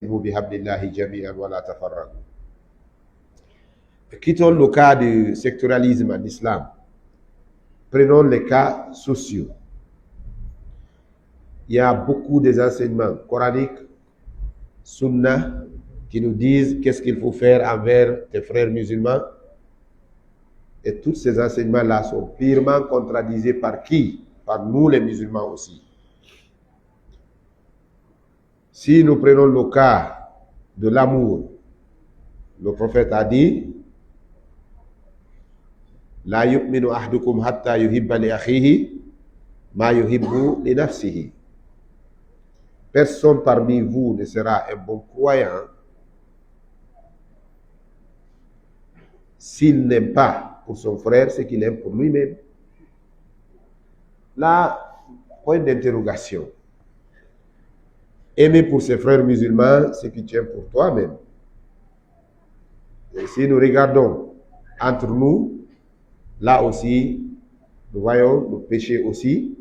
bihablillahi jami'an wa la tafarraqu. Quittons le cas du sectorialisme en islam. Prenons les cas sociaux. Il y a beaucoup des enseignements coraniques, sunnah, qui nous disent qu'est-ce qu'il faut faire envers tes frères musulmans. Et tous ces enseignements-là sont purement contradisés par qui? Par nous les musulmans aussi. Si nous prenons le cas de l'amour, le prophète a dit La yu'minu ahdukum hatta yuhibba li akhihi ma yuhibbu li nafsihi. Personne parmi vous ne sera un bon croyant s'il n'aime pas pour son frère ce qu'il aime pour lui-même. Là, point d'interrogation. Aimer pour ses frères musulmans ce que tu aimes pour toi-même. Et si nous regardons entre nous, là aussi, nous voyons nos péchés aussi.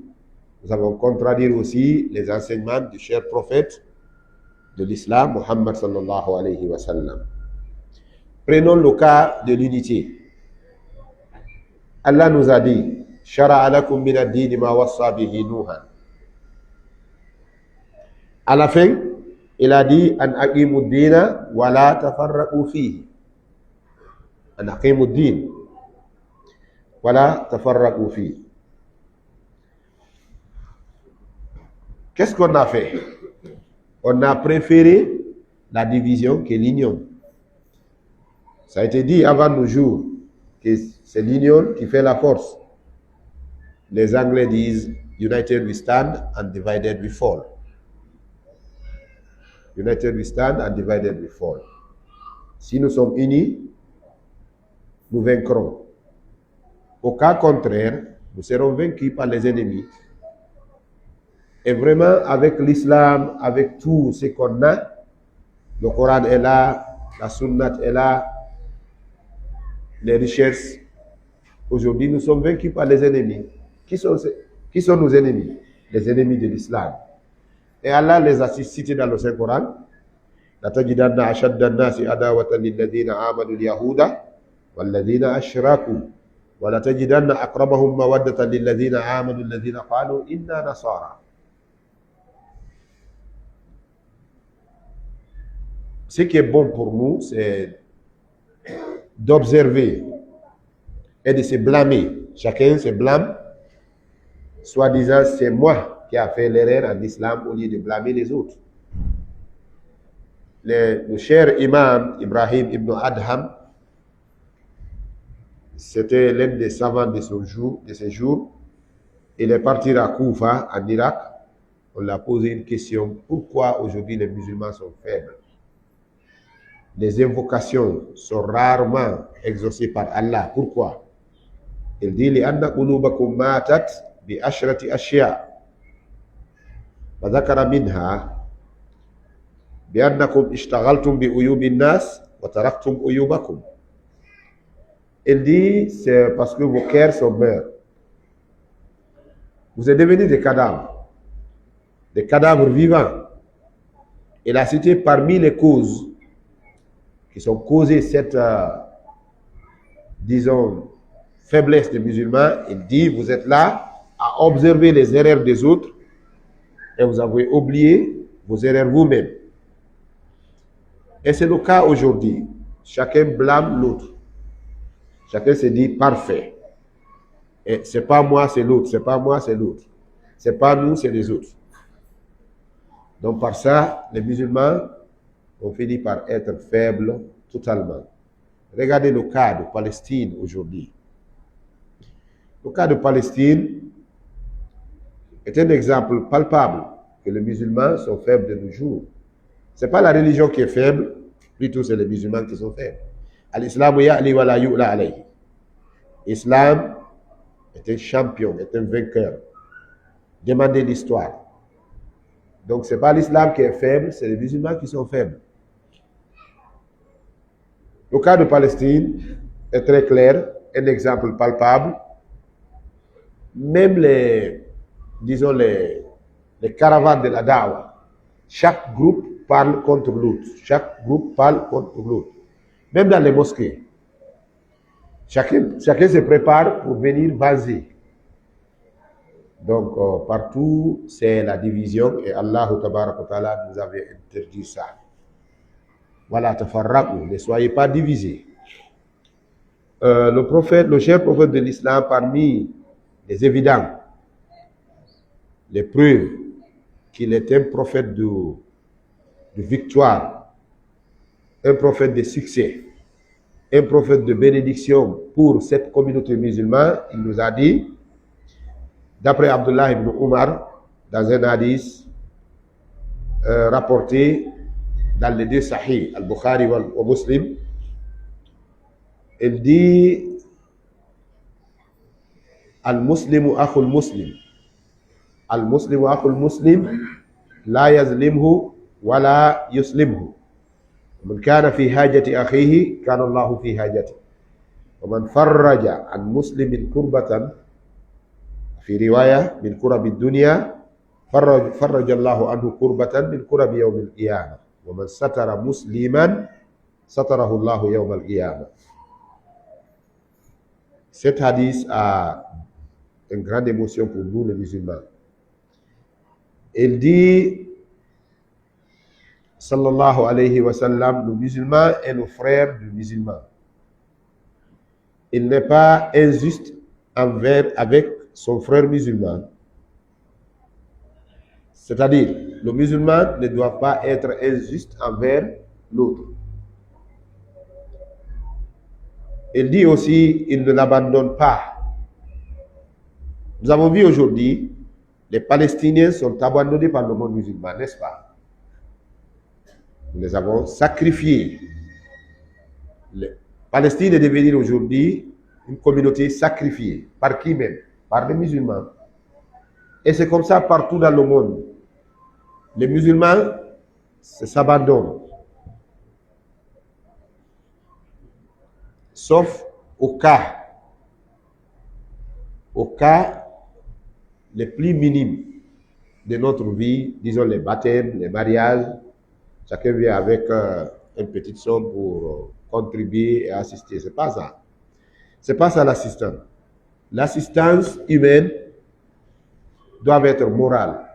Nous avons contradire aussi les enseignements du cher prophète de l'islam, Muhammad sallallahu alayhi wa sallam. Prenons le cas de l'unité. Allah nous a dit Shara'a lakum min ad-din ma wassa bihi Nuhan. À la fin, il a dit An aqimu ad-dina wa la tafarraqu fihi. An aqimu ad-din wa la tafarraqu fihi. Qu'est-ce qu'on a fait? On a préféré la division que l'union. Ça a été dit avant nos jours que c'est l'union qui fait la force. Les Anglais disent United we stand and divided we fall. United we stand and divided we fall. Si nous sommes unis, nous vaincrons. Au cas contraire, nous serons vaincus par les ennemis. Et vraiment, avec l'islam, avec tout ce qu'on a, le Coran est là, la Sunnah est là, les richesses. Aujourd'hui, nous sommes vaincus par les ennemis. Qui sont nos ennemis? Les ennemis de l'islam. Et Allah les a cités dans le Saint-Coran. لَتَجِدَنَّ أَشَدَّ النَّاسِ عَدَاوَةً لِلَّذِينَ آمَنُوا الْيَهُودَ وَالَّذِينَ أَشْرَكُوا وَلَتَجِدَنَّ أَقْرَبَهُم مَّوَدَّةً لِلَّذِينَ آمَنُوا الَّذِينَ قَالُوا إِنَّا نَصَارَى. Ce qui est bon pour nous, c'est d'observer et de se blâmer. Chacun se blâme, soi-disant c'est moi qui a fait l'erreur en islam au lieu de blâmer les autres. Le cher imam Ibrahim ibn Adham, c'était l'un des savants de ces jours. Il est parti à Koufa, en Irak. On lui a posé une question. Pourquoi aujourd'hui les musulmans sont faibles? Les invocations sont rarement exaucées par Allah. Pourquoi? Il dit لأن قلوبكم ماتت بعشرة أشياء وذكر منها بأنكم اشتغلتم بعيوب الناس وتركتم عيوبكم. Il dit c'est parce que vos cœurs sont morts. Vous êtes devenus des cadavres vivants. Il a cité parmi les causes qui sont causées cette, disons, faiblesse des musulmans. Il dit, vous êtes là à observer les erreurs des autres et vous avez oublié vos erreurs vous-même. Et c'est le cas aujourd'hui. Chacun blâme l'autre. Chacun se dit parfait. Et c'est pas moi, c'est l'autre. C'est pas moi, c'est l'autre. C'est pas nous, c'est les autres. Donc par ça, les musulmans ont fini par être faibles totalement. Regardez le cas de Palestine aujourd'hui. Le cas de Palestine est un exemple palpable que les musulmans sont faibles de nos jours. Ce n'est pas la religion qui est faible, plutôt c'est les musulmans qui sont faibles. Al-Islam ya'li wa la yu'la alayhi. L'islam est un champion, est un vainqueur. Demandez l'histoire. Donc ce n'est pas l'islam qui est faible, c'est les musulmans qui sont faibles. Le cas de Palestine est très clair, un exemple palpable. Même les caravanes de la Dawa, chaque groupe parle contre l'autre. Chaque groupe parle contre l'autre. Même dans les mosquées. Chacun se prépare pour venir baser. Donc, partout, c'est la division et Allah Ta'ala nous avait interdit ça. Voilà, tafarraqu, ne soyez pas divisés. Le cher prophète de l'islam, parmi les évidents, les preuves qu'il est un prophète de victoire, un prophète de succès, un prophète de bénédiction pour cette communauté musulmane, il nous a dit, d'après Abdullah ibn Umar, dans un hadith rapporté dans les deux Sahih, Al-Bukhari ou Muslim, il dit Al-Muslimu akhul Muslim. Al-Muslimu akhul Muslim, la yazlimhu wa la yuslimhu. ومن كان في حاجة أخيه كان الله في حاجته ومن فرج عن مسلم كربة في رواية من كرب الدنيا فرج الله عنه كربة من كرب يوم القيامة ومن ستر مسلما ستره الله يوم القيامة. Cet hadith a une grande émotion pour nous les musulmans. Il dit sallallahu alayhi wa sallam, le musulman est le frère du musulman. Il n'est pas injuste avec son frère musulman. C'est-à-dire, le musulman ne doit pas être injuste envers l'autre. Il dit aussi, il ne l'abandonne pas. Nous avons vu aujourd'hui, les Palestiniens sont abandonnés par le monde musulman, n'est-ce pas? Nous les avons sacrifiés. La Palestine est devenue aujourd'hui une communauté sacrifiée. Par qui même? Par les musulmans. Et c'est comme ça partout dans le monde. Les musulmans s'abandonnent. Sauf au cas les plus minimes de notre vie, disons les baptêmes, les mariages. Chacun vient avec une petite somme pour contribuer et assister. C'est pas ça. C'est pas ça l'assistance. L'assistance humaine doit être morale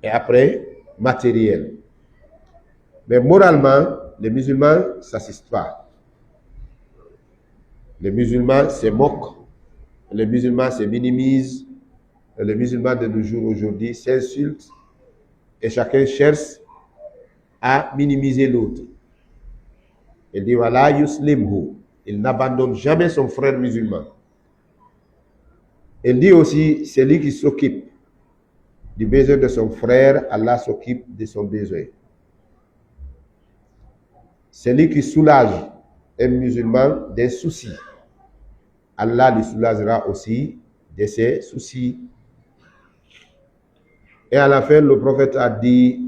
et après matérielle. Mais moralement, les musulmans ne s'assistent pas. Les musulmans se moquent, les musulmans se minimisent, les musulmans de nos jours aujourd'hui s'insultent et chacun cherche à minimiser l'autre. Il dit voilà, yuslimhu. Il n'abandonne jamais son frère musulman. Il dit aussi, celui qui s'occupe du besoin de son frère, Allah s'occupe de son besoin. Celui qui soulage un musulman des soucis, Allah lui soulagera aussi de ses soucis. Et à la fin, le prophète a dit,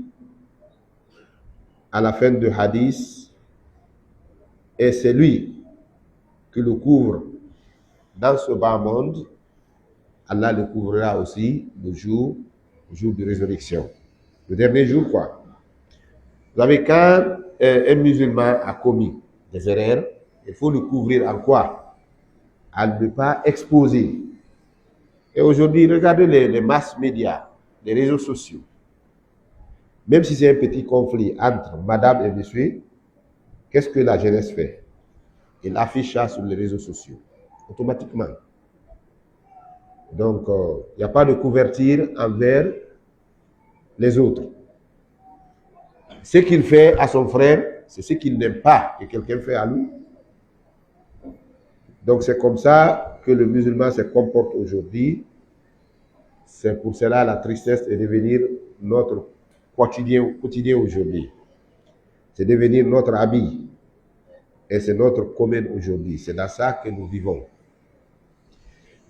à la fin du hadith, et c'est lui qui le couvre dans ce bas monde, Allah le couvrira aussi le jour de résurrection. Le dernier jour, quoi. Vous savez, quand un musulman a commis des erreurs, il faut le couvrir en quoi? À ne pas exposer. Et aujourd'hui, regardez les masses médias, les réseaux sociaux. Même si c'est un petit conflit entre madame et monsieur, qu'est-ce que la jeunesse fait? Il affiche ça sur les réseaux sociaux, automatiquement. Donc, il n'y a pas de couverture envers les autres. Ce qu'il fait à son frère, c'est ce qu'il n'aime pas que quelqu'un fait à lui. Donc, c'est comme ça que le musulman se comporte aujourd'hui. C'est pour cela la tristesse est devenir notre quotidien aujourd'hui. C'est devenir notre habit. Et c'est notre commun aujourd'hui. C'est dans ça que nous vivons.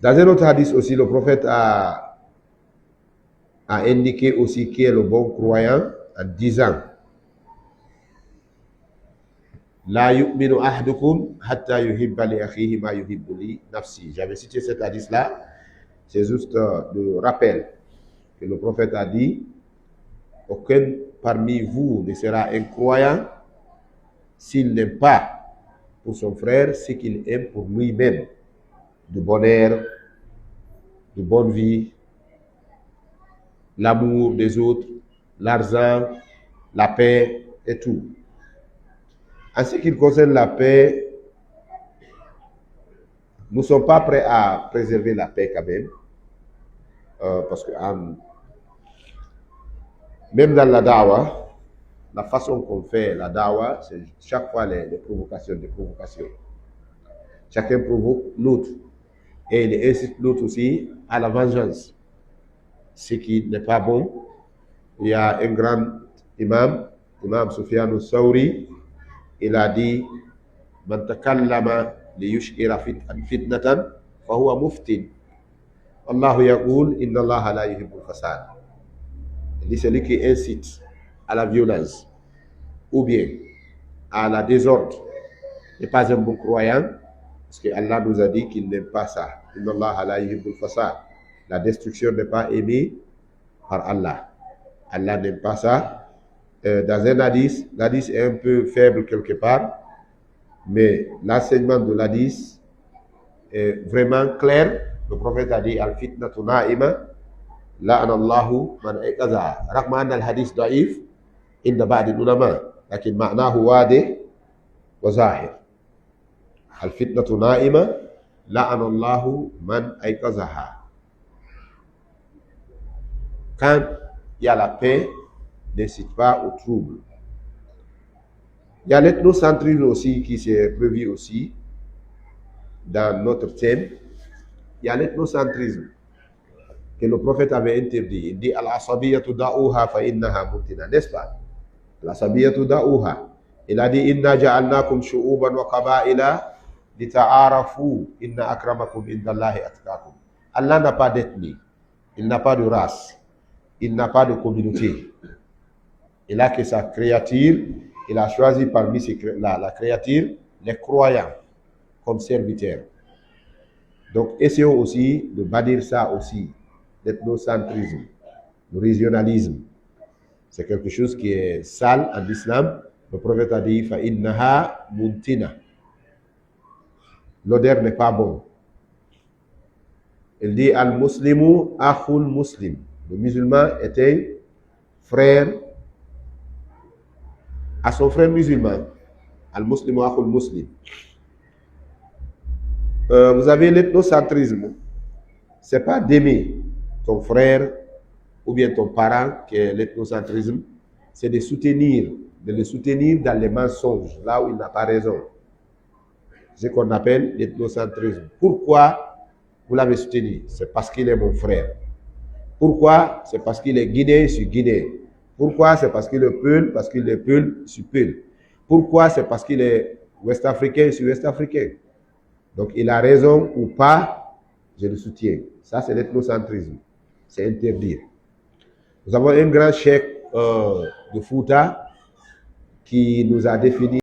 Dans un autre hadith aussi, le prophète a indiqué aussi qui est le bon croyant en disant La yu'minu ahdukum hatta yuhibba li akhihi ma yuhibbu li nafsi. J'avais cité cet hadith-là. C'est juste de rappel que le prophète a dit aucun parmi vous ne sera un croyant s'il n'aime pas pour son frère ce qu'il aime pour lui-même, de bonheur, de bonne vie, l'amour des autres, l'argent, la paix et tout. En ce qui concerne la paix, nous ne sommes pas prêts à préserver la paix quand même, parce que même dans la dawa, la façon qu'on fait la dawa, c'est chaque fois des provocations. Chacun provoque l'autre. Et il incite l'autre aussi à la vengeance. Ce qui n'est pas bon. Il y a un grand imam, Imam Sufyan al-Sawri, il a dit Man takallama liyush'ira fitnatan fahuwa muftin. Allahu yaqul inna Allah la yuhibbul fasad. Il dit celui qui incite à la violence ou bien à la désordre n'est pas un bon croyant, parce que Allah nous a dit qu'il n'aime pas ça. Inna Allah la yuhibbul fasad. La destruction n'est pas aimée par Allah. Allah n'aime pas ça. Dans un hadith, l'hadith est un peu faible quelque part, mais l'enseignement de l'hadith est vraiment clair. Le prophète a dit Al-fitnatu na'ima la'anallahu man iqaza. Raqma anna al-hadith da'if inda ba'd al-ulama, lakin ma'nahu wadih wa zahir. Al-fitnatu na'ima la'anallahu man iqazaha. Quand il y a la paix, n'incite pas au trouble. Il y a l'ethnocentrisme aussi qui s'est prévu aussi dans notre thème. Il y a l'ethnocentrisme que le prophète avait interdit. Il dit Al-asabiyatu da'uha fa innaha muntina, n'est-ce pas? Al-asabiyatu da'uha. Il a dit Inna ja'alnakum shu'uban wa qaba'ila lita'arafu inna akramakum indallahi atqakum. Allah n'a pas d'ethnie, il n'a pas de race, il n'a pas de communauté. Il a que sa créature, il a choisi parmi la créature les croyants comme serviteurs. Donc essayons aussi de bannir ça aussi, l'ethnocentrisme, le régionalisme. C'est quelque chose qui est sale en islam. Le prophète a dit fa innaha muntina. L'odeur n'est pas bon. Il dit al-muslimu akhul muslim. Le musulman est un frère à son frère musulman. Al-muslimu akhul muslim. Vous avez l'ethnocentrisme. C'est pas d'aimer ton frère ou bien ton parent qui est l'ethnocentrisme. C'est de le soutenir dans les mensonges, là où il n'a pas raison. C'est ce qu'on appelle l'ethnocentrisme. Pourquoi vous l'avez soutenu? C'est parce qu'il est mon frère. Pourquoi? C'est parce qu'il est guinéen sur Guinée. Pourquoi? C'est parce qu'il est Peul, parce qu'il est Peul sur Peul. Pourquoi? C'est parce qu'il est ouest-africain sur ouest-africain. Donc il a raison ou pas, je le soutiens. Ça, c'est l'ethnocentrisme. C'est interdit. Nous avons un grand cheikh de Fouta qui nous a défini